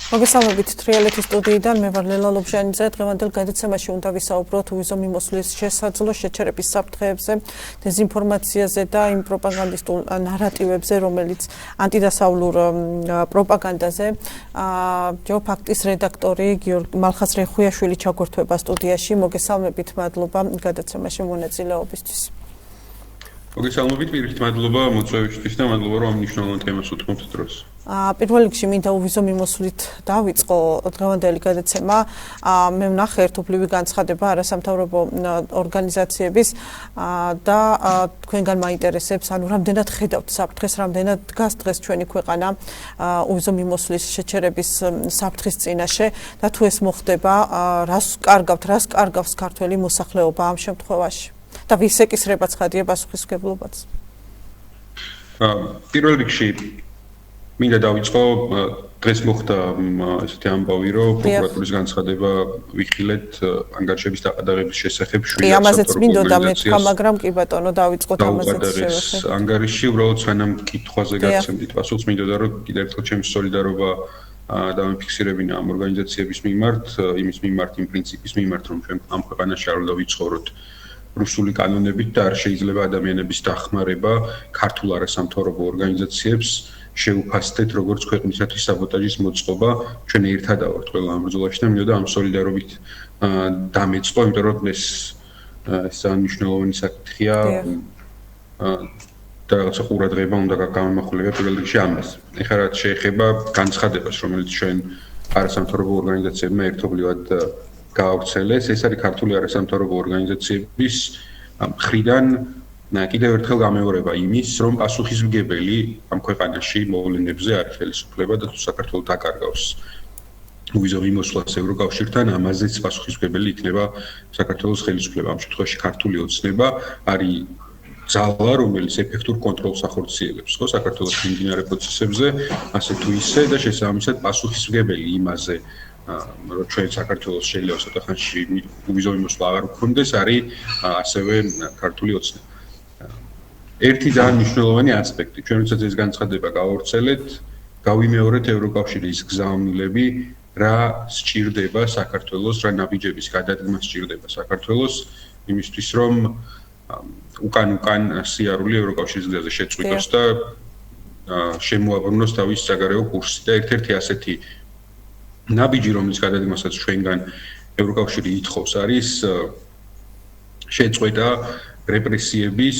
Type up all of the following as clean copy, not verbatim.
მოგესალმებით თრიალეთის სტუდიიდან მე ვარ ლელა ლობჟანიძე. დღევანდელ გადაცემაში უნდა ვისაუბროთ უვიზო მიმოსვლის შესაძლო შეჩერების საფრთხეებზე, დეზინფორმაციაზე და იმ პროპაგანდისტულ ნარატივებზე, რომელიც ანტიდასავლურ პროპაგანდაზე. ჯეოფაქტის რედაქტორი გიორგი მალხაზ-რეხუიაშვილი ჩაგვერთვება სტუდიაში. მოგესალმებით, მადლობა გადაცემაში მონაწილეობისთვის. მოგესალმებით, პირიქით მადლობა მოწვევისთვის და მადლობა რომ ამ მნიშვნელოვან თემას უთმობთ დროს. პირველ რიგში მინდა უვიზო მიმოსვლით დავიწყო დღევანდელი გადაცემა. მე ვნახე ერთობლივი განცხადება არასამთავრობო ორგანიზაციების და თქვენგან მაინტერესებს, ანუ რამდენად ხედავთ საფრთხეს, რამდენად დგას დღეს ჩვენი ქვეყანა უვიზო მიმოსვლის შეჩერების საფრთხის წინაშე და თუ ეს მოხდება, რას კარგავს ქართველი მოსახლეობა ამ შემთხვევაში და ვის ეკისრება ცხადია პასუხისმგებლობაც. პირველ რიგში მინდა დავიწყო დღეს მოხდა ესეთი ამბავი, რომ პროკურატურის განცხადება ვიხილეთ ანგარიშების დაყადაღების შესახებ კი, ამაზეც მინდოდა მეთქვა, მაგრამ კი ბატონო დავიწყოთ ამაზეც შევეხეთ. ანგარიში უბრალოდ სანამ კითხვაზე გაცემდით პასუხს, მინდოდა რომ კიდევ ერთხელ ჩემი სოლიდარობა დამიფიქსირებინა ამ ორგანიზაციების მიმართ, იმის მიმართ, იმ პრინციპის მიმართ, რომ ჩვენ ამ ქვეყანაში არ უნდა ვიცხოვროთ რუსული კანონებით და არ შეიძლება ადამიანების დახმარება ქართულ არასამთავრობო ორგანიზაციებს შეუფასდეთ როგორც ქვეყნისათვის საბოტაჟის მოწყობა. ჩვენ ერთადაა ვართ ყველა ამ ბრძოლაში და მინდოდა ამ სოლიდარობით დამეწყო, იმიტომ რომ ეს მნიშვნელოვანი საკითხია და რაღაცა ყურადღება უნდა გამომახვილებია პირველ რიგში ამას. ეხლა რაც შეეხება განცხადებას, რომელიც ჩვენ არასამთავრობო ორგანიზაციებმა ერთობლივად გაავრცელეს, ეს არის ქართული არასამთავრობო ორგანიზაციების მხრიდან კიდევ ერთხელ გამეორება იმის, რომ პასუხისმგებელი ამ ქვეყანაში მოვლენებზე არის ხელისუფლება და თუ საქართველოს დაკარგავს უვიზო მიმოსვლას ევროკავშირთან, ამაზეც პასუხისმგებელი იქნება საქართველოს ხელისუფლება. ამ შემთხვევაში ქართული ოცნება არის ძალა, რომელიც ეფექტურ კონტროლს ახორციელებს საქართველოს მიმდინარე პროცესებზე, ასე თუ ისე და შესაბამისად პასუხისმგებელი იმაზე, რომ ჩვენ საქართველოს შეიძლება ცოტა ხანში უვიზო მიმოსვლა აღარ გქონდეს, არის ასევე ქართული ოცნება. ერთი ძალიან მნიშვნელოვანი ასპექტი, ჩვენ როდესაც ეს განცხადება გავავრცელეთ, გავიმეორეთ ევროკავშირის გზავნილები, რა სჭირდება საქართველოს, რა ნაბიჯების გადადგმა სჭირდება საქართველოს, იმისთვის რომ უკან სიარული ევროკავშირის გზაზე შეწყვიტოს და შემოაბრუნოს თავის საგარეო კურსი და ერთ-ერთი ასეთი ნაბიჯი, რომლის გადადგმასაც ჩვენგან ევროკავშირი ითხოვს, არის შეწყვეტა რეპრესიების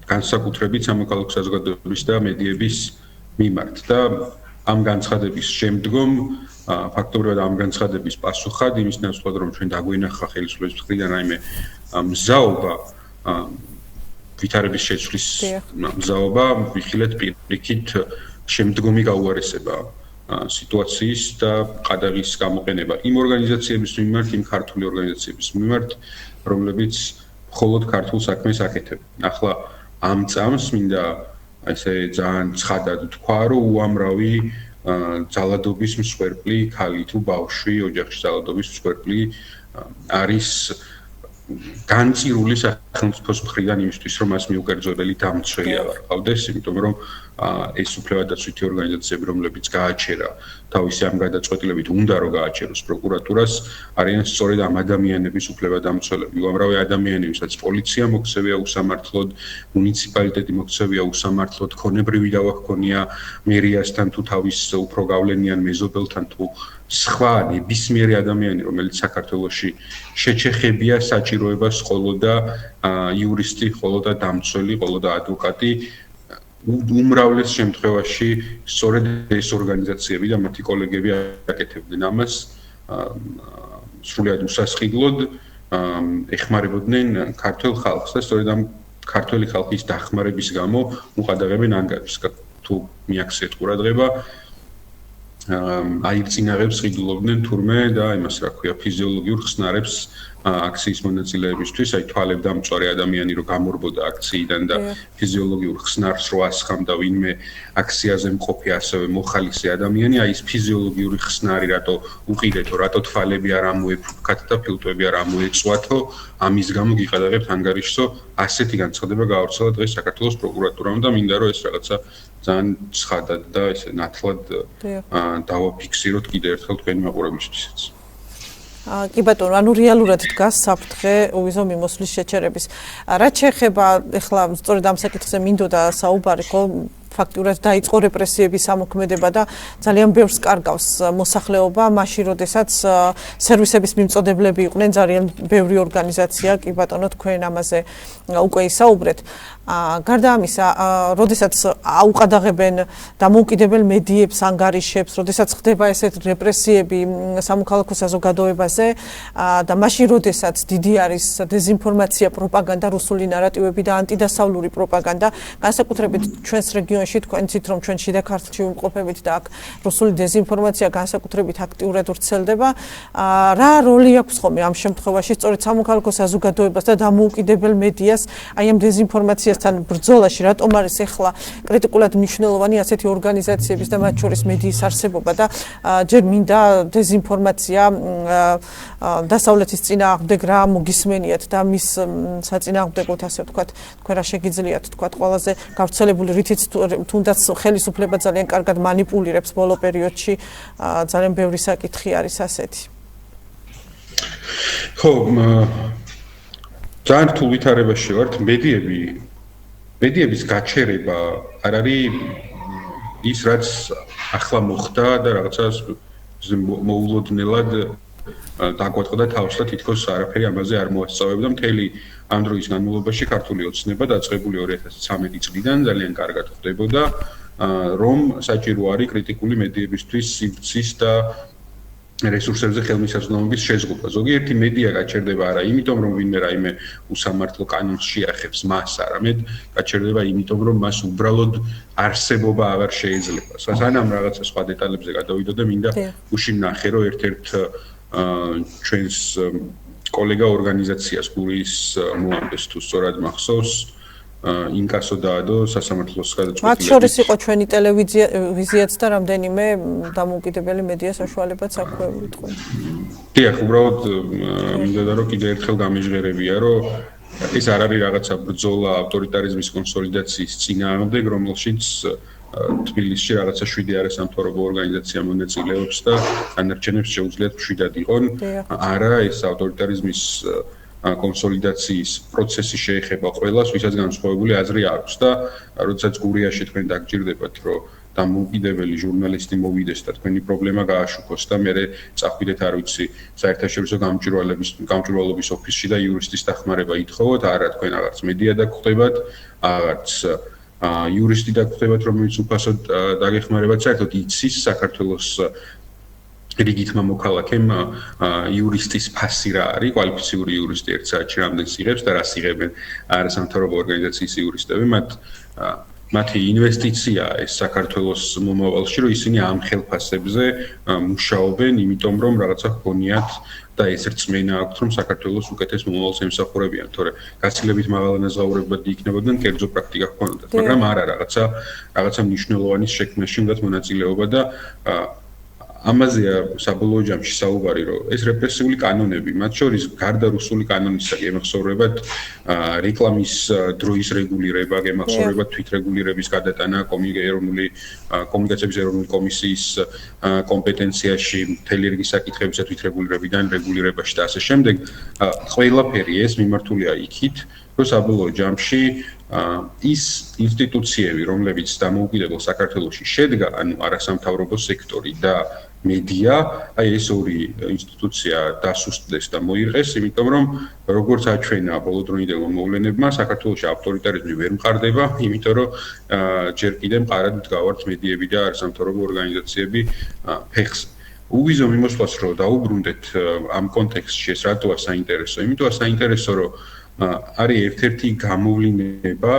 განსაკუთრებით სამოქალაქო საზოგადოების და მედიების მიმართ და ამ განცხადების შემდგომ ფაქტობრივად ამ განცხადების პასუხად იმის ნაცვლად რომ ჩვენ დაგვენახა ხელისუფლების მხრიდან რაიმე მზაობა ვითარების შეცვლის მზაობა ვიხილეთ პირიქით შემდგომი გაუარესება სიტუაციის და ყადაღის გამოყენება იმ ორგანიზაციების მიმართ, იმ ქართული ორგანიზაციების მიმართ, რომლებიც მხოლოდ ქართულ საქმეს აკეთებენ. ახლა ამ წამს მინდა ესე ძალიან ცხადად თქვა, რომ უამრავი ძალადობის მსხვერპლი ქალი თუ ბავშვი, ოჯახში ძალადობის მსხვერპლი არის განწირული სახელმწიფოს მხრიდან იმისთვის, რომ მას მიუკერძოებელი დამცველი აღარ ყავდეს, იმიტომ რომ ეს უფლებადაცვითი ორგანიზაციები, რომლებიც გააჩერა თავისი ამ გადაწყვეტილებით, უნდა რომ გააჩეროს პროკურატურას, არიან სწორედ ამ ადამიანების უფლებადამცველები. უამრავი ადამიანი, ვისაც პოლიცია მოქცევია უსამართლოდ, მუნიციპალიტეტი მოქცევია უსამართლოდ, ქონებრივი დავა ჰქონია მერიასთან თუ თავის უფრო გავლენიან მეზობელთან თუ სხვა ნებისმიერი ადამიანი, რომელიც საქართველოში შეჩეხებია საჭიროებას ყოლოდა იურისტი, ყოლოდა დამცველი, ყოლოდა ადვოკატი, უმრავლეს შემთხვევაში სწორედ ეს ორგანიზაციები და მათი კოლეგები აკეთებდნენ ამას სრულიად უსასყიდლოდ ეხმარებოდნენ ქართულ ხალხს და სწორედ ამ ქართული ხალხის დახმარების გამო უყადაღებენ ანგარიშს. თუ მიაქცეთ ყურადღება აირწინაღებს ყიდულობდნენ თურმე და იმას რა ქვია ფიზიოლოგიურ ხსნარებს აქციის მონაწილეებისთვის, აი თვალებდამწვარი ადამიანი რო გამორბოდა აქციიდან და ფიზიოლოგიურ ხსნარს რო ასხამდა ვინმე აქციაზე მყოფი ასევე მოხალისე ადამიანი, აი ეს ფიზიოლოგიური ხსნარი რატო უყიდეთო, რატო თვალები არ ამოეფუქათ და ფილტვები არ ამოეწვათო, ამის გამო გიყადაღებთ ანგარიშსო, ასეთი განცხადება გაავრცელა დღეს საქართველოს პროკურატურამ და მინდა რომ ეს რაღაცა ძალიან ცხადად და ესე ნათლად დავაფიქსიროთ კიდევ ერთხელ თქვენი მაყურებლისთვისაც. კი ბატონო, ანუ რეალურად დგას საფრთხე უვიზო მიმოსვლის შეჩერების. რაც შეეხება ეხლა სწორედ ამ საკითხზე მინდოდა საუბარი, ხო ფაქტურად დაიწყო რეპრესიების ამოქმედება და ძალიან ბევრს კარგავს მოსახლეობა, მაშინ როდესაც სერვისების მიმწოდებლები იყვნენ ძალიან ბევრი ორგანიზაცია, კი ბატონო, თქვენ ამაზე უკვე ისაუბრეთ. გარდა ამისა, როდესაც აუყადაღებენ დამოუკიდებელ მედიებს, ანგარიშებს, როდესაც ხდება ესეთ რეპრესიები სამოქალაქო საზოგადოებაზე და მაშინ როდესაც დიდი არის დეზინფორმაცია, პროპაგანდა, რუსული ნარატივები და ანტიდასავლური პროპაგანდა, განსაკუთრებით ჩვენს რეგიონში თქვენ იცით რომ ჩვენ შიდა ქართლში ვიმყოფებით და აქ რუსული დეზინფორმაცია განსაკუთრებით აქტიურად ვრცელდება. რა როლი აქვს ხოლმე ამ შემთხვევაში სწორედ სამოქალაქო საზოგადოებას და დამოუკიდებელ მედიას აი ამ დეზინფორმაციასთან ბრძოლაში, რატომ არის ახლა კრიტიკულად მნიშვნელოვანი ასეთი ორგანიზაციების და მათ შორის მედიის არსებობა და ჯერ მინდა დეზინფორმაცია დასავლეთის წინააღმდეგ რა მოგისმენიათ და მის საწინააღმდეგოდ ასე ვთქვათ, თქვენ რა შეგიძლიათ ვთქვათ ყველაზე გავრცელებული რითიც თუნდაც ხელისუფლება ძალიან კარგად მანიპულირებს ბოლო პერიოდში ძალიან ბევრი საკითხი არის ასეთი. ხო, ძალიან რთულ ვითარებაში ვართ. მედიების გაჩერება არ არის ის, რაც ახლა მოხდა და რაღაცას მოულოდნელად დაგვატყდა თავს და თითქოს არაფერი ამაზე არ მოასწავებდა. მთელი ამ დროის განმავლობაში ქართული ოცნება დაწყებული 2013 წლიდან ძალიან კარგად ხდებოდა, რომ საჭირო არის კრიტიკული მედიებისთვის სივრცის და რესურსებზე ხელმისაწვდომობის შეზღუდვა. ზოგიერთი მედია გაჩერდება არა იმიტომ, რომ ვინმე რაიმე უსამართლო კანონს შეახებს მას, არამედ გაჩერდება იმიტომ, რომ მას უბრალოდ არსებობა აღარ შეიძლება. სანამ რაღაცა სხვა დეტალებზე გადავიდოდე, მინდა გუშინ ნახე, რომ ერთ-ერთ ჩვენს კოლეგა ორგანიზაციას გურიის მოამბეს თუ სწორად მახსოვს ინკასო დაადო სასამართლოს გადაწყვეტილებით. მათ შორის იყო ჩვენი ტელევიზიაც და რამდენიმე დამოუკიდებელი მედია საშუალებაც აქვე ვიტყვი. დიახ, უბრალოდ მინდოდა რომ კიდევ ერთხელ გამეჟღერებია, რომ ეს არ არის რაღაცა ბრძოლა ავტორიტარიზმის კონსოლიდაციის წინააღმდეგ, რომელშიც თბილისში რაღაცა 7 არასამთავრობო ორგანიზაცია მონაწილეობს და დანარჩენებს შეუძლიათ მშვიდად იყონ. არა, ეს ავტორიტარიზმის კონსოლიდაციის პროცესი შეეხება ყველას, ვისაც განსხვავებული აზრი აქვს და როდესაც გურიაში თქვენ დაგჭირდებათ, რომ დამოუკიდებელი ჟურნალისტი მოვიდეს და თქვენი პრობლემა გააშუქოს და მე წახვიდეთ, არ ვიცი, საერთაშორისო გამჭვირვალობის ოფისში და იურისტის დახმარება ითხოვოთ, არა, თქვენ აღარც მედია დაგხვდებათ, აღარც იურისტი დაგხვდებათ, რომელიც უფასოდ დაგეხმარებათ, საერთოდ იცის საქართველოს რიგითმა მოქალაქემ იურისტის ფასი რა არის, კვალიფიციური იურისტი ერთ საათში რამდენს იღებს და რას იღებენ არასამთავრობო ორგანიზაციის იურისტები, მათი ინვესტიცია ეს საქართველოს მომავალში, რომ ისინი ამ ხელფასებზე მუშაობენ, იმიტომ რომ რაღაცა ჰქონიათ და ეს რწმენა აქვთ, რომ საქართველოს უკეთეს მომავალს ემსახურებიან, თორე გაცილებით მაღალანაზღაურებადი იქნებოდნენ, კერძო პრაქტიკა ჰქონდათ, მაგრამ არა რაღაცა მნიშვნელოვანის შექმნაში უნდათ მონაწილეობა და ამაზეა საბოლოო ჯამში საუბარი, რომ ეს რეპრესიული კანონები, მათ შორის გარდა რუსული კანონისა, ემახსოვრებათ რეკლამის დროის რეგულირება, ემახსოვრებათ თვითრეგულირების გადატანა ეროვნული კომუნიკაციების ეროვნული კომისიის კომპეტენციაში, მთელი რიგი საკითხებისა თვითრეგულირებიდან რეგულირებაში და ასე შემდეგ. ყველაფერი ეს მიმართულია იქით, რომ საბოლოო ჯამში ის ინსტიტუციები, რომლებიც დამოუკიდებელ საქართველოში შედგა, ანუ არასამთავრობო სექტორი და მედია, აი ეს ორი ინსტიტუცია დასუსტდეს და მოიღეს, იმიტომ რომ როგორც აჩვენა ბოლოდროინდელმა მოვლენებმა, საქართველოში ავტორიტარიზმი ვერ მყარდება, იმიტომ რომ ჯერ კიდევ მყარად დგავართ მედიები და არასამთავრობო ორგანიზაციები ფეხზე. უვიზო მიმოსვლას რო დაუბრუნდეთ ამ კონტექსტში, ეს რატოა საინტერესო? იმიტომა საინტერესო, რომ არის ერთ-ერთი გამოვლინება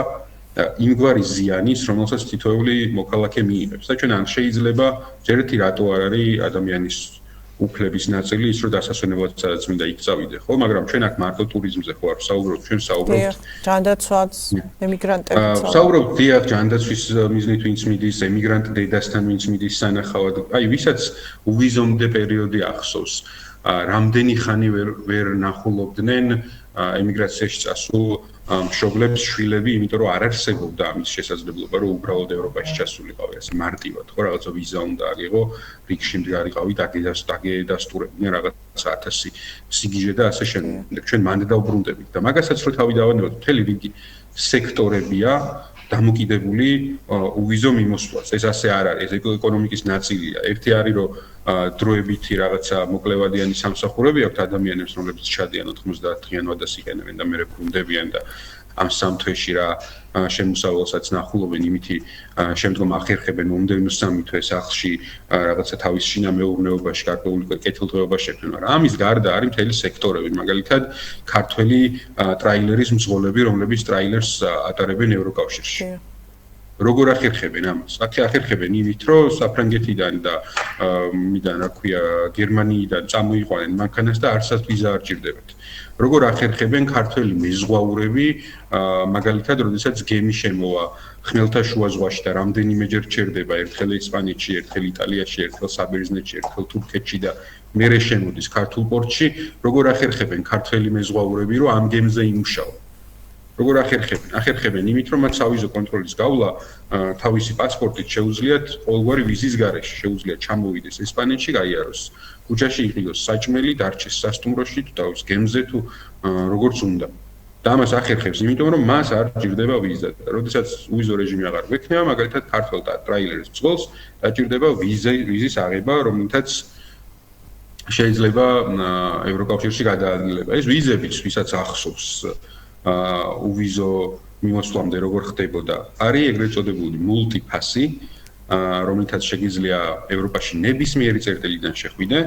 იმგვარი ზიანის, რომელსაც თითოეული მოქალაქე მიიღებს. და ჩვენ ან შეიძლება ჯერეთი რატო არ არის ადამიანის უფლების ნაწილი ის რომ დასასვენებლად სადაც მინდა იქ წავიდე, ხო, მაგრამ ჩვენ აქ მარტო ტურიზმზე ხო არ ვსაუბრობთ, ჩვენ საუბრობთ ჯანდაცვაც, ემიგრანტებიც. საუბრობთ დიახ, ჯანდაცვის მიზნით ვინც მიდის, ემიგრანტ დედასთან ვინც მიდის სანახავად, აი ვისაც უვიზომდე პერიოდი ახსოვს, რამდენი ხანი ვერ ნახულობდნენ ემიგრაციაში წასულ მშობლებს შვილები, იმიტომ რომ არ არსებობდა ამის შესაძლებლობა, რომ უბრალოდ ევროპაში ჩასულიყავი, ასე მარტივად, ხო, რაღაცა ვიზა უნდა აგიღო, რიგში მდგარიყავი, დაგედასტურებდნენ რაღაც 1000 სიგიჟე და ასე შემდეგ. ჩვენ მანდ დავბრუნდებით და მაგასაც რო თავი დავანებოთ, მთელი რიგი სექტორებია დამოკიდებული უვიზო მიმოსვლას. ეს ასე არ არის, ეს ეკონომიკის ნაწილია. ერთი არის რომ დროებითი რაღაცა მოკლევადიანი სამსახურები აქვთ ადამიანებს, რომლებიც ჩადიან 90 დღიან ვადას იყენებენ და მერე ბრუნდებიან და ამ სამთვეში რა შემოსავალსაც ნახულობენ, იმითი შემდგომ ახერხებენ მომდევნო 3 თვე სახლში რაღაცა თავის შინა მეურნეობაში, გარკვეული კეთილდღეობა შექმნან. მაგრამ ამის გარდა არის მთელი სექტორები, მაგალითად ქართველი ტრაილერის მძღოლები, რომლებიც ტრაილერს ატარებენ ევროკავშირში. როგორ ახერხებენ ამას? ახერხებენ იმით, რომ საფრანგეთიდან და მიდან რა ქვია, გერმანიიდან წამოიყვანენ მანქანას და არცად ვიზა არ ჭირდებათ. როგორ ახერხებენ ქართველი მეზღვაურები, მაგალითად, როდესაც გემი შემოვა ხმელთაშუა ზღვაში და რამდენიმეჯერ ჩერდება ერთხელ ესპანეთში, ერთხელ იტალიაში, ერთხელ საბერძნეთში, ერთხელ თურქეთში და მერე შემოდის ქართულ პორტში, როგორ ახერხებენ ქართველი მეზღვაურები, რომ ამ გემზე იმუშაონ? როგორ ახერხებენ? ახერხებენ იმით, რომ მათ სავიზო კონტროლის გავლა თავისი პასპორტით შეუძლიათ ყოველგვარი ვიზის გარეშე, შეუძლიათ ჩამოვიდეს ესპანეთში, გაიაროს ქუჩაში იყიდოს საჭმელი, დარჩეს სასტუმროში თუ თავის გემზე თუ როგორც უნდა. და ამას ახერხებს, იმიტომ რომ მას არ ჭირდება ვიზა. როდესაც უვიზო რეჟიმი აღარ გვექნება, მაგალითად ქართველ ტრაილერის მძღოლს დაჭირდება ვიზის აღება, რომელთაც შეიძლება ევროკავშირში გადაადგილება. ეს ვიზებიც, ვისაც ახსოვს უვიზო მიმოსვლამდე როგორ ხდებოდა, არის ეგრეთ წოდებული მულტიპასი, რომელთაც შეგიძლია ევროპაში ნებისმიერი წერტილიდან შეხვიდე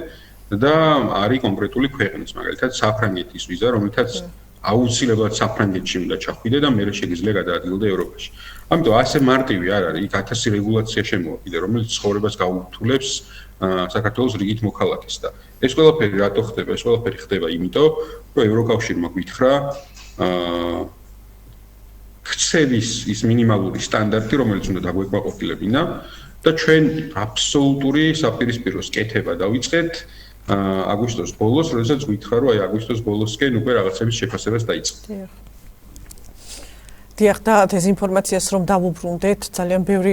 და არის კონკრეტული ქვეყნის, მაგალითად საფრანგეთის ვიზა, რომელთაც აუცილებლად საფრანგეთში უნდა ჩახვიდე და მერე შეგიძლია გადაადგილდე ევროპაში. ამიტომ ასე მარტივი არ არის, იქ 1000 რეგულაცია შემოვაკიდე, რომელიც ცხოვრებას გაურთულებს საქართველოს რიგით მოქალაქეს და ეს ყველაფერი რატო ხდება? ეს ყველაფერი ხდება იმიტომ, რომ ევროკავშირმა გვითხრა ქცევის ის მინიმალური სტანდარტი, რომელიც უნდა დაგვეკმაყოფილებინა და ჩვენ აბსოლუტური საპირისპიროს კეთება დავიწყეთ აგვისტოს ბოლოს, როდესაც გვითხრა, რომ აი აგვისტოს ბოლოსკენ უკვე რაღაცების შეფასებას დაიწყეთ. დიახ, და დეზინფორმაციას რომ დავუბრუნდეთ, ძალიან ბევრი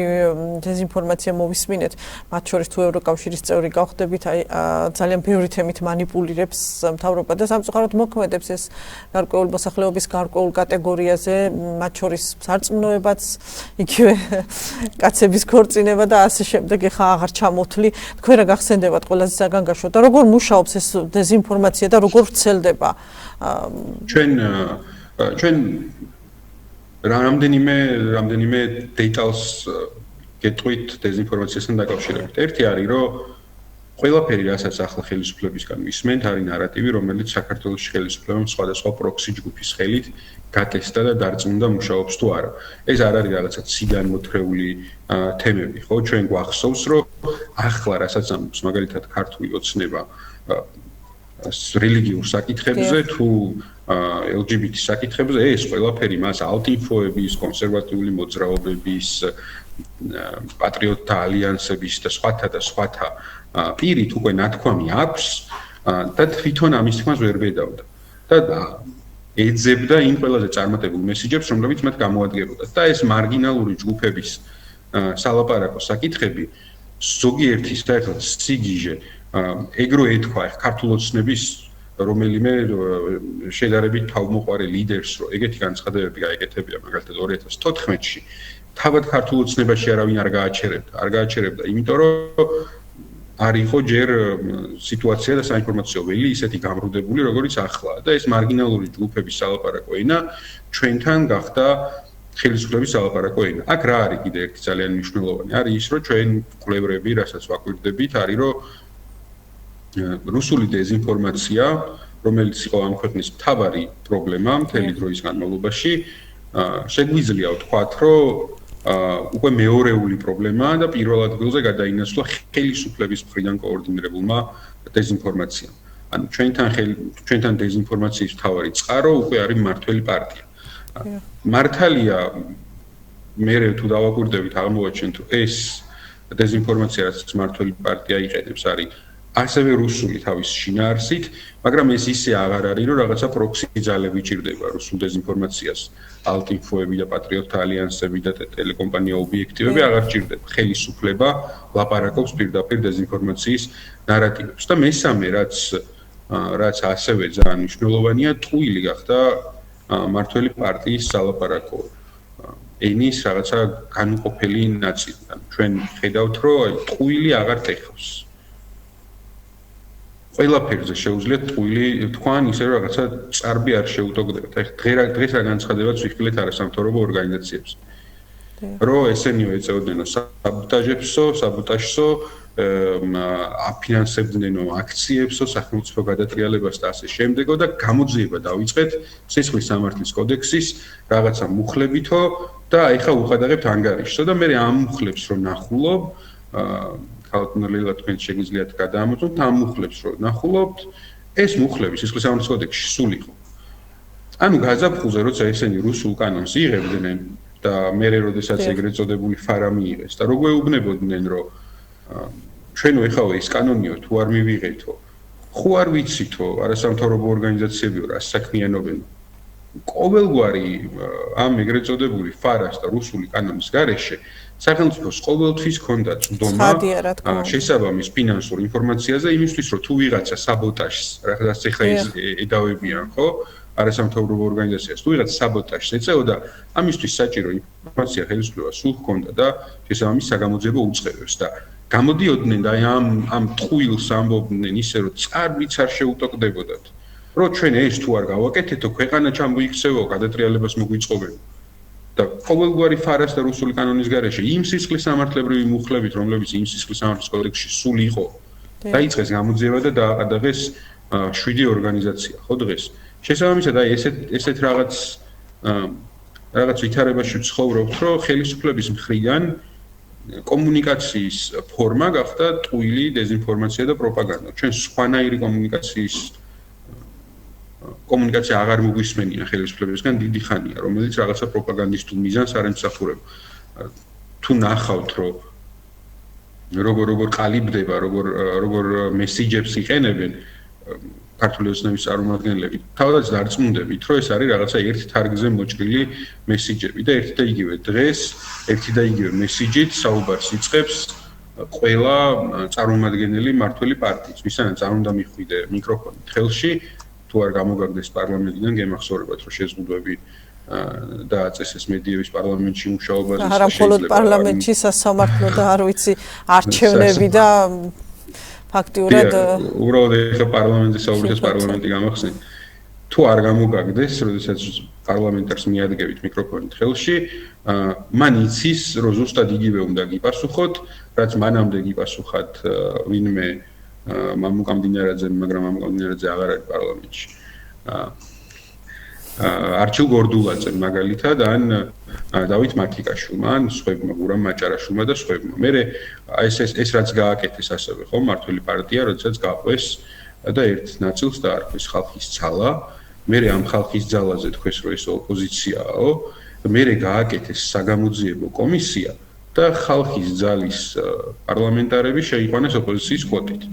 დეზინფორმაცია მოვისმინეთ, მათ შორის თუ ევროკავშირის წევრი გავხდებით, აი ძალიან ბევრი თემით манипуლირებს მთავრობა და სამწუხაროდ მოქმედებს ეს გარკვეული მოსახლეობის გარკვეულ კატეგორიაზე, მათ შორის სარწმუნოებაც, იგივე კაცების ქორწინება და ასე შემდეგ. ეხა აღარ ჩამოთვლი, თქვენ რა გახსენდებათ ყველაზე საგანგაშო და როგორ მუშაობს ეს დეზინფორმაცია და როგორ ვრცელდება? ჩვენ რამდენიმე დეტალს გეტყვით დეზინფორმაციასთან დაკავშირებით. ერთი არის, რომ ყველაფერი, რასაც ახლა ხელისუფლებისგან ვისმენთ, არის ნარატივი, რომელიც საქართველოს ხელისუფლებამ სხვადასხვა პროქსი ჯგუფის ხელით გატესტა და დარწმუნდა მუშაობს თუ არა. ეს არ არის რაღაცა ციდან მოთხრეული თემები, ხო? ჩვენ გვახსოვს, რომ ახლა რასაც ამბობს, მაგალითად ქართული ოცნება რელიგიურ საკითხებზე თუ LGBT საკითხებზე, ეს ყველაფერი მას ალტინფოების, კონსერვატიული მოძრაობების, პატრიოტთა ალიანსების და სხვათა პირით უკვე ნათქვამი აქვს და თვითონ ამის თქმას ვერ ბედავდა. და ეძებდა იმ ყველაზე წარმატებულ მესიჯებს, რომლებიც მათ გამოადგებოდა. და ეს მარგინალური ჯგუფების სალაპარაკო საკითხები ზოგიერთი საერთოდ სიგიჟე ეგრო ეთქვა ქართულ ოცნების რომელიმე შედარებით თავმოყარე ლიდერს, რომ ეგეთი განცხადებები გაეკეთებია, მაგალითად 2014-ში თავად ქართულ ოცნებაში არავინ არ გააჩერებდა, იმიტომ რომ არ იყო ჯერ სიტუაცია და საინფორმაციო ველი ისეთი გამრუდებული, როგორიც ახლა და ეს მარგინალური ჯგუფების სალაპარაკო ენა ჩვენთან გახდა ხელისუფლების სალაპარაკო ენა. აქ რა არის კიდე ერთი ძალიან მნიშვნელოვანი? არის ის, რომ ჩვენ კვლევრები, რასაც ვაკვირდებით, არის რომ რუსული დეზინფორმაცია, რომელიც იყო ამ ქვეყნის მთავარი პრობლემა მთელი დროის განმავლობაში, შეგვიძლია ვთქვათ, რომ უკვე მეორეული პრობლემაა და პირველ ადგილზე გადაინაცვლა ხელისუფლების მხრიდან კოორდინირებულმა დეზინფორმაციამ. ანუ ჩვენთან დეზინფორმაციის მთავარი წყარო უკვე არის მმართველი პარტია. მართალია მე თუ დავაკვირდებით აღმოვაჩენთ რომ ეს დეზინფორმაცია რაც მმართველი პარტია იყენებს არის ასევე რუსული თავის შინაარსით, მაგრამ ეს ისე აღარ არის, რომ რაღაცა პროქსი ძალები ჭირდება რუსულ დეზინფორმაციას. ალტინფოები და პატრიოტთა ალიანსები და ტელეკომპანია ობიექტივები აღარ ჭირდება. ხელისუფლება ლაპარაკობს პირდაპირ დეზინფორმაციის ნარატივებს. და მესამე, რაც ასევე ძალიან მნიშვნელოვანია, ტყუილი გახდა მმართველი პარტიის სალაპარაკო ენის რაღაცა განუყოფელი ნაწილი. ჩვენ ხედავთ, რომ ტყუილი აღარ ტეხავს. ყველაფერზე შეუძლიათ ტყუილი თქვან ისე რომ რაღაცა წარბი არ შეუტოგდებათ. დღეს რა განცხადებაც ვიხილეთ არასამთავრობო ორგანიზაციებს. რომ ესენიო ეწეოდნენ საბოტაჟებსო, აფინანსებდნენ აქციებსო, სახელმწიფო გადატრიალებას და ასე შემდეგო და გამოძიება დავიწყეთ სისხლის სამართლის კოდექსის რაღაცა მუხლებითო და ეხა უხადაღებთ ანგარიშსო და მე ამ მუხლებს რომ ნახულობ ქალკუნელა თქვენ შეგიძლიათ გადაამოწმოთ ამ მუხლებს რომ ნახულობთ ეს მუხლები სისხლის სამართლის კოდექსში სულ იყო. ანუ გაზაფხულზე როცა ესენი რუსულ კანონს იღებდნენ და მე როდესაც ეგრეთ წოდებული ფარა მიიღეს და როგორ ეუბნებოდნენ რომ ჩვენო ეხაო ეს კანონიო თუ არ მივიღეთო ხო არ ვიცითო არასამთავრობო ორგანიზაციებიო რა საქმიანობენ ყოველგვარი ამ ეგრეთ წოდებული ფარას და რუსული კანონის გარეშე სახელმწიფოს ყოველთვის ჰქონდა წვდომა შესაბამის ფინანსურ ინფორმაციაზე იმისთვის რომ თუ ვიღაცა საბოტაჟს რაღაც ეხლა ედავებიან ხო არასამთავრობო ორგანიზაციას თუ ვიღაცა საბოტაჟს ეწეოდა ამისთვის საჭირო ინფორმაცია ხელისუფლებას სულ ჰქონდა და შესაბამის საგამოძიებო უწყებებს და გამოდიოდნენ და ამ ტყუილს ამბობდნენ ისე რომ წარბიც არ შეუტოկდებოდათ რომ ჩვენ ეს თუ არ გავაკეთეთო ქვეყანა ჩამოიქცევო გადატრიალებას მოგვიწყობენ და ყოველგვარი ფარას და რუსული კანონის გარეშე იმ სისხლის სამართლებრივი მუხლებით რომლებიც იმ სისხლის სამართლის კოდექსში სულ იყო დაიწყეს გამოძიება და დააყადაღეს 7 ორგანიზაცია ხო დღეს შესაბამისად აი ესეთ რაღაც ვითარებაში ცხოვრობთ რომ ხელისუფლების მხრიდან კომუნიკაციის ფორმა გახდა ტყუილი დეზინფორმაცია და პროპაგანდა. ჩვენ სხვანაირი კომუნიკაცია აღარ მოგვისმენია ხელისუფლებისგან დიდი ხანია, რომელიც რაღაცა პროპაგანდისტულ მიზანს არ ემსახურება. თუ ნახავთ, რომ როგორ ყალიბდება, როგორ მესიჯებს იყენებენ ქართული ოცნების წარმომადგენლები, თავადაც დარწმუნდებით, რომ ეს არის რაღაცა ერთ თარგზე მოჭრილი მესიჯები და ერთი და იგივე დღეს ერთი და იგივე მესიჯით საუბარს იწყებს ყველა წარმომადგენელი მმართველი პარტიის. ვისთანაც არ უნდა მიხვიდე მიკროფონი ხელში, თუ არ გამოგაგდეს პარლამენტიდან გემახსოვრებათ, რომ შეზღუდვები დააწესეს მედიების პარლამენტში მუშაობაზე. არა მხოლოდ პარლამენტში სასამართლო და არ ვიცი არჩევნები და ფაქტიურად უბრალოდ ეხა პარლამენტის საუბრისას პარლამენტი გამახსენე. თუ არ გამოგაგდეს, როდესაც პარლამენტარს მიადგებით მიკროფონით ხელში, მან იცის, რომ ზუსტად იგივე უნდა გიპასუხოთ, რაც მანამდე გიპასუხათ ვინმე მამუკამდინარაძე, მაგრამ მამუკამდინარაძე აღარ არის პარლამენტში. არჩილ გორდულაძემ მაგალითად ან დავით მათიკაშვილმა ან სხვებმა გურამ მაჭარაშვილმა და სხვებმა. მე ეს რაც გააკეთეს ასევე ხო მმართველი პარტია, როდესაც გაყვეს და ერთ ნაწილს დაარქვეს ხალხის ძალა. მე ამ ხალხის ძალაზე თქვეს რომ ეს ოპოზიციაო, მე გააკეთეს საგამოძიებო კომისია და ხალხის ძალის პარლამენტარები შეიყვანეს ოპოზიციის კვოტით.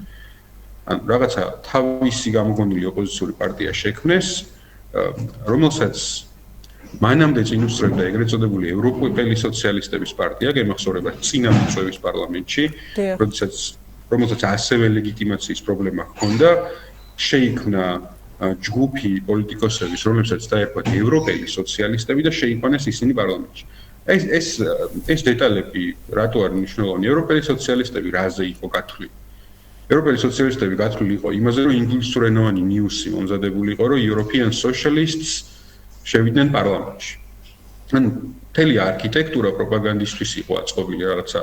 ან რაღაცა თავისი გამოგონილი ოპოზიციური პარტია შექმნეს რომელსაც მანამდე წინ უსწრებდა ეგრეთ წოდებული ევროპელი სოციალისტების პარტია, გემახსოვრებათ წინამორბედის პარლამენტში, რომელსაც ასევე ლეგიტიმაციის პრობლემა ჰქონდა, შეიქმნა ჯგუფი პოლიტიკოსების, რომლებსაც დაერქვათ ევროპელი სოციალისტები და შეიყვანეს ისინი პარლამენტში. ეს დეტალები რატო არ მნიშვნელოვანი? ევროპელი სოციალისტები რაზე იყო გათვლილი? ევროპელი სოციალისტები გათვლილი იყო იმაზე, რომ ინგლისურენოვანი ნიუსი მომზადებული იყო, რომ European Socialists შევიდნენ პარლამენტში. ანუ მთელი არქიტექტურა პროპაგანდისტვის იყო აწყობილი რაღაცა.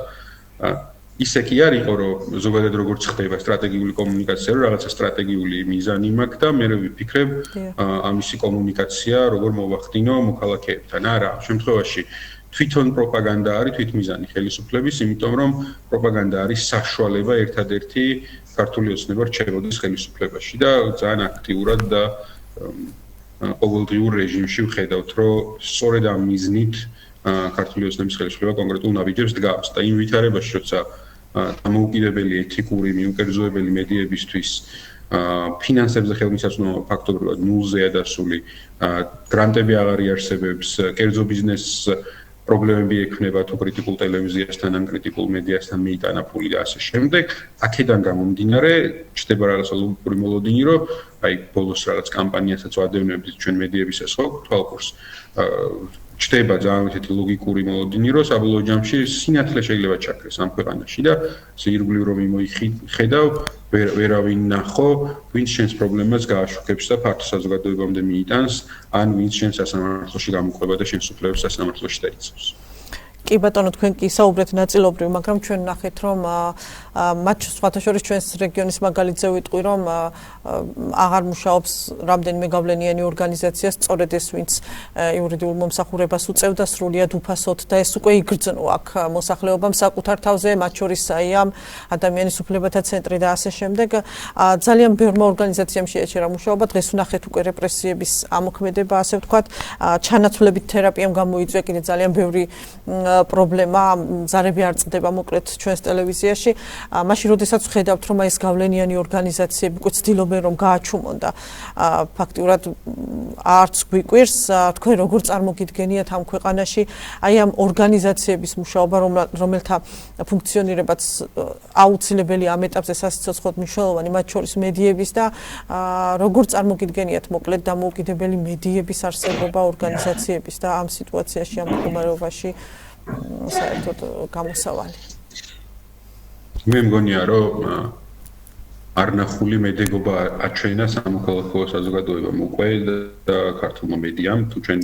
ისე კი არ იყო, რომ ზოგადად როგორც ხდება სტრატეგიული კომუნიკაცია, რომ რაღაცა სტრატეგიული მიზანი მაქვს და მე ვიფიქრებ ამისი კომუნიკაცია როგორ მოვახდინო მოქალაქეებთან. არა, ამ შემთხვევაში თვითონ პროპაგანდა არის თვითმიზანი ხელისუფლების, იმიტომ რომ პროპაგანდა არის საშუალება ერთადერთი ქართული ოცნება რჩებოდეს ხელისუფლებაში და ძალიან აქტიურად და ყოველდღიურ რეჟიმში ვხედავთ, რომ სწორედ ამ მიზნით ქართული ოცნების ხელისუფლება კონკრეტულ ნაბიჯებს დგავს და იმ ვითარებაში, როცა დამოუკიდებელი ეთიკური მიუკერძოებელი მედიებისთვის ფინანსებზე ხელმისაწვდომობა ფაქტობრივად ნულზეა დასული, გრანტები აღარ იარსებებს, კერძო ბიზნესს პრობლემები ექნება თუ კრიტიკულ ტელევიზიასთან ან კრიტიკულ მედიასთან მიიტანა ფული და ასე შემდეგ. აქედან გამომდინარე, ჩნდება რაღაცა ლოგიკური მოლოდინი, რომ აი ბოლოს რაღაც კამპანიასაც ვადევნებდით ჩვენ მედიებისას ხო, თვალყურს. ჩნდება ძალიან ისეთი ლოგიკური მოლოდინი, რომ საბოლოო ჯამში სინათლე შეიძლება ჩაქრეს ამ ქვეყანაში და ირგვლივ რომ იმოიხედავ, ვერავინ ნახო, ვინც შენს პრობლემას გააშუქებს და ფართო საზოგადოებამდე მიიტანს, ან ვინც შენს სასამართლოში გამოყვება და შენს უფლებებს სასამართლოში დაიცავს. კი ბატონო, თქვენ კი საუბრეთ ნაწილობრივ, მაგრამ ჩვენ ნახეთ, რომ მათ სხვათა შორის ჩვენს რეგიონის მაგალითზე ვიტყვი, რომ აღარ მუშაობს რამდენიმე გავლენიანი ორგანიზაცია, სწორედ ეს, ვინც იურიდიულ მომსახურებას უწევდა სრულიად უფასოდ და ეს უკვე იგრძნო აქ მოსახლეობამ საკუთარ თავზე, მათ შორის აი ამ ადამიანის უფლებათა ცენტრი და ასე შემდეგ. ძალიან ბევრმა ორგანიზაციამ შეაჩერა მუშაობა, დღეს ვნახეთ უკვე რეპრესიების ამოქმედება, ასე ვთქვათ, ჩანაცვლებით თერაპიამ გამოიწვია კიდე ძალიან ბევრი პრობლემა, ზარები არ წდება მოკლედ ჩვენს ტელევიზიაში. მაშინ როდესაც ვხედავთ, რომ ეს გავლენიანი ორგანიზაციები უკვე ცდილობენ რომ გააჩუმონ და ფაქტიურად არც გვიკვირს, თქვენ როგორ წარმოგიდგენიათ ამ ქვეყანაში აი ამ ორგანიზაციების მუშაობა, რომელთა ფუნქციონირებაც აუცილებელი ამ ეტაპზე სასიცოცხლოდ მნიშვნელოვანი, მათ შორის მედიების და როგორ წარმოგიდგენიათ მოკლედ დამოუკიდებელი მედიების არსებობა, ორგანიზაციების და ამ სიტუაციაში, ამ მდგომარეობაში საერთოდ გამოსავალი. მე მგონია, რომ არნახული მედეგობა აჩვენა სამოქალაქო საზოგადოებამ უკვე და ქართულმა მედიამ, თუ ჩვენ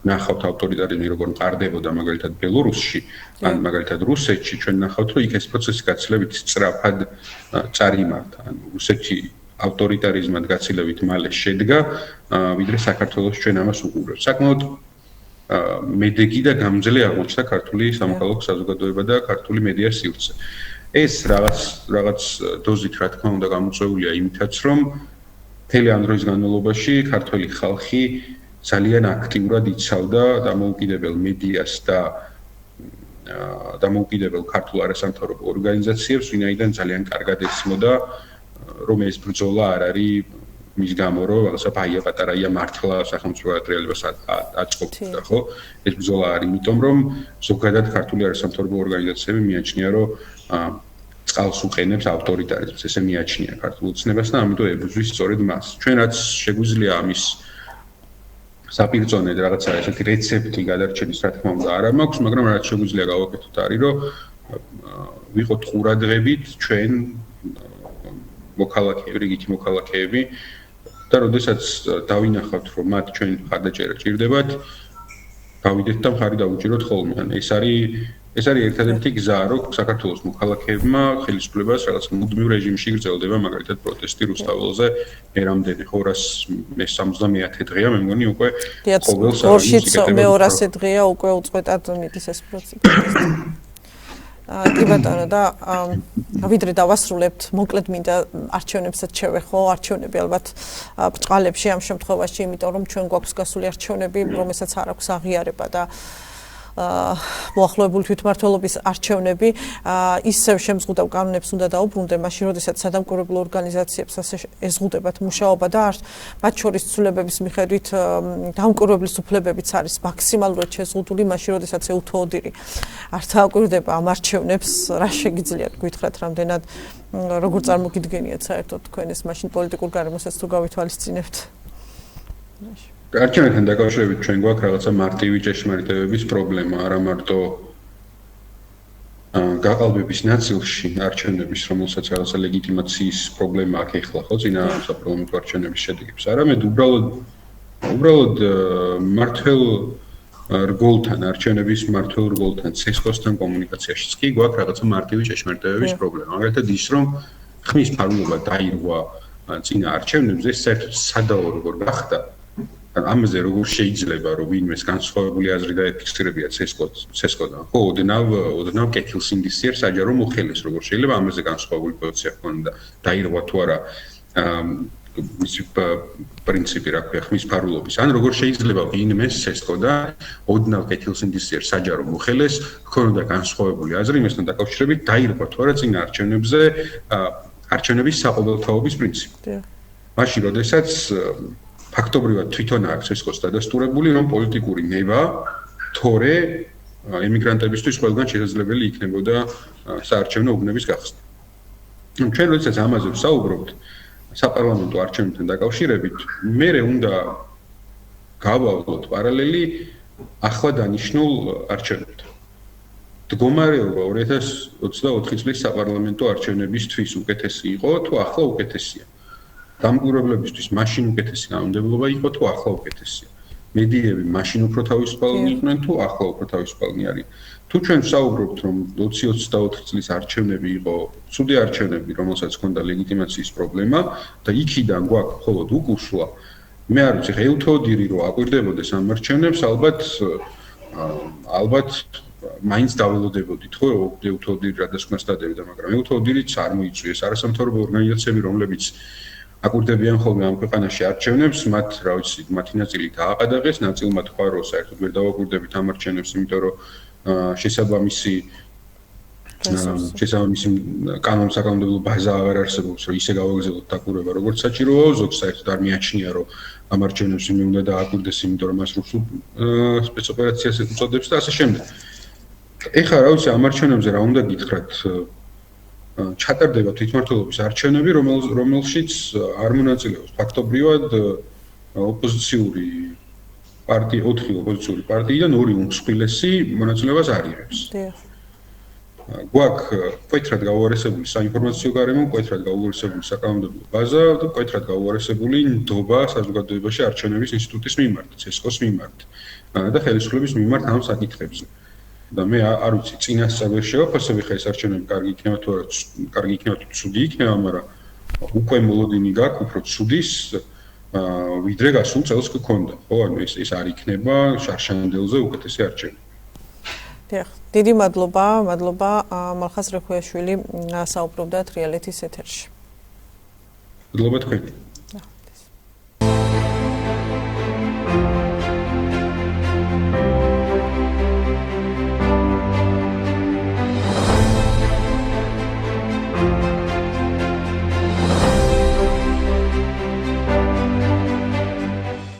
ნახავთ ავტორიტარიზმი როგორ მყარდებოდა მაგალითად ბელორუსში, ან მაგალითად რუსეთში, ჩვენ ნახავთ, რომ იქ ეს პროცესი გაცილებით სწრაფად წარიმართა. ან რუსეთში ავტორიტარიზმად გაცილებით მალე შედგა, ვიდრე საქართველოს ჩვენ ამას უყურებთ. საკმაოდ მედეგი და გამძლე აღმოჩნდა ქართული სამოქალაქო საზოგადოება და ქართული მედია სივრცე. ეს რაღაც დოზით რა თქმა უნდა გამოწვეულია იმითაც, რომ მთელი ამ დროის განმავლობაში ქართველი ხალხი ძალიან აქტიურად იცავდა დამოუკიდებელ მედიას და დამოუკიდებელ ქართულ არასამთავრობო ორგანიზაციებს, ვინაიდან ძალიან კარგად ესმოდა, რომ ეს ბრძოლა არ არის მის გამო რომ რაღაცა ბაია პატარაია მართლა სახელმწიფო რეალობას აწყობდა, ხო? ეს ბრძოლა არის იმიტომ, რომ ზოგადად ქართული არასამთავრობო ორგანიზაციები მიაჩნია, რომ წყალს უყენებს ავტორიტარიზმს, ესე მიაჩნია ქართულ ოცნებას და ამიტომ ებრძვის სწორედ მას. ჩვენ რაც შეგვიძლია ამის საპირწონედ რაღაცა ესეთი რეცეპტი გადარჩენის რა თქმა უნდა არ მაქვს, მაგრამ რაც შეგვიძლია გავაკეთოთ არის, რომ ვიყოთ ყურადღებით ჩვენ მოქალაქეები, რიგითი მოქალაქეები და როდესაც დავინახავთ, რომ მათ ჩვენ მხარდაჭერა ჭირდებათ, გავიდეთ და მხარი დავუჭიროთ ხოლმე. ან ეს არის ერთადერთი გზა, რომ საქართველოს მოქალაქეებმა ხელისუფლებას რაღაც მუდმივ რეჟიმში გრძელდება, მაგალითად პროტესტი რუსთაველზე ერამდენი 270 დღეა, მე მგონი უკვე ყოველ ორშიც მე200 დღეა უკვე უწყვეტად მიდის ეს პროცესი. კი ბატონო და ვიდრე დავასრულებთ, მოკლედ მინდა არჩევნებსაც შევეხო, არჩევნები ალბათ ბრწყალებში ამ შემთხვევაში, იმიტომ რომ ჩვენ გვაქვს გასული არჩევნები, რომელსაც არ აქვს აღიარება და მოახლოებული თვითმმართველობის არჩევნები ისევ შემზღუდავ კანონებს უნდა დაუბრუნდე, მაშინ როდესაც სადამკვირვებლო ორგანიზაციებს ასე ეზღუდებათ მუშაობა და მათ შორის ცვლილებების მიხედვით დამკვირვებლის უფლებებიც არის მაქსიმალურად შეზღუდული, მაშინ როდესაც ეუთო ოდირი არ დააკვირდება ამ არჩევნებს, რა შეგიძლიათ გითხრათ, რამდენად როგორ წარმოგიდგენიათ საერთოდ თქვენ ეს მაშინ პოლიტიკურ გარემოსაც თუ გავითვალისწინებთ? არჩევნებთან დაკავშირებით ჩვენ გვაქვს რაღაცა მარტივი ჭეშმარიტებების პრობლემა, არა მარტო გაყალბების ნაწილში არჩევნების, რომელსაც რაღაცა ლეგიტიმაციის პრობლემა აქვს ეხლა, ხო, წინა საპარლამენტო არჩევნების შედეგებს, არამედ უბრალოდ მართლ რგოლთან, არჩევნების მართლ რგოლთან, ცესკოსთან კომუნიკაციაშიც კი გვაქვს რაღაცა მარტივი ჭეშმარიტებების პრობლემა. მაგალითად ის, რომ ხმის ფარულობა დაირღვა წინა არჩევნებზე, საერთოდ სადაო როგორ გახდა ამაზე როგორ შეიძლება რომ ვინმეს განსხვავებული აზრი დაეფიქსირებია CSGO-დან, ხო, ოდნავ კეთილს ინდისიერ საჯარო მოხელეს, როგორ შეიძლება ამაზე განსხვავებული პოზიცია ქონდა დაირღვა თუ არა მის პრინციპი რა ქვია ხმის ფარულობის, ან როგორ შეიძლება ვინმეს CSGO-დან ოდნავ კეთილს ინდისიერ საჯარო მოხელეს, ქონდა განსხვავებული აზრი იმასთან დაკავშირებით დაირღვა თუ არა წინა არჩევნებზე არჩევნების საყოველთაობის პრინციპი. მაშინ როდესაც ფაქტობრივად თვითონ აქვს CSGO-ს დადასტურებული, რომ პოლიტიკური ნება თორე ემიგრანტებისთვის ყველგან შესაძლებელი იქნებოდა საარჩევნო უბნების გახსნა. ჩვენ როდესაც ამაზე ვსაუბრობთ საპარლამენტო არჩევნებთან დაკავშირებით, მერე უნდა გავავლოთ პარალელი ახლა დანიშნულ არჩევნებთან. მდგომარეობა 2024 წლის საპარლამენტო არჩევნებისთვის უკეთესი იყო თუ ახლა უკეთესია? დამკვირვებლებისთვის მაშინ უკეთესი კანონმდებლობა იყო თუ ახლა უკეთესია? მედიები მაშინ უფრო თავისუფალნი იყვნენ თუ ახლა უფრო თავისუფალნი არიან? თუ ჩვენ ვსაუბრობთ, რომ 2024 წლის არჩევნები იყო ცუდი არჩევნები, რომელსაც ჰქონდა ლეგიტიმაციის პრობლემა და იქიდან გვაქვს მხოლოდ უკუსვლა, მე არ ვიცი, ელთოდირი რო აკვირდებოდეს ამ არჩევნებს, ალბათ მაინც დაველოდებოდით, ხო, ელთოდირი რადასკვნას დადევდა, მაგრამ ელთოდირიც არ მოიწვიეს არასამთავრობო ორგანიზაციები, რომლებიც აკვირდებიან ხოლმე ამ ქვეყანაში არჩევნებს, მათ, რა ვიცი, მათი ნაწილი დააყადაღეს, ნაწილმა თქვა, რომ საერთოდ ვერ დავაკვირდებით ამ არჩევნებს, იმიტომ რომ შესაბამისი კანონსაკანონმდებლო ბაზა აღარ არსებობს, რომ ისე გავაგზავნოთ დაკვირვება, როგორც საჭიროა, ზოგს საერთოდ არ მიაჩნია, რომ ამ არჩევნებს მე უნდა დააკვირდეს, იმიტომ რომ მას რუსულ სპეცოპერაციას უწოდებს და ასე შემდეგ. ეხლა რა ვიცი, ამ არჩევნებზე რა უნდა გითხრათ? ჩატარდება თვითმმართველობის არჩევნები, რომელშიც არ მონაწილეობს ფაქტობრივად ოპოზიციური პარტია, 4 ოპოზიციური პარტიიდან 2 უმსხვილესი მონაწილეობას არ იღებს. გვაქვს მკვეთრად გაუარესებული საინფორმაციო გარემო, მკვეთრად გაუარესებული საკანონმდებლო ბაზა და მკვეთრად გაუარესებული ნდობა საზოგადოებაში არჩევნების ინსტიტუტის მიმართ, CSGO-ს მიმართ და ხელისუფლების მიმართ ამ საკითხებზე. და მე არ ვიცი, წინასწარ ვერ შევაფასებ, ხა ეს არჩევნები კარგი იქნება თუ არა, კარგი იქნება თუ ცუდი იქნება, მაგრამ უკვე მოლოდინი გაქვს უფრო ცუდის, ვიდრე გასულ წელს გქონდა. ხო, ანუ ეს არ იქნება შარშანდელზე უკეთესი არჩევნები. დიახ, დიდი მადლობა მალხაზ რეხუიაშვილი საუბრობდა თრიალეთის ეთერში. მადლობა თქვენ.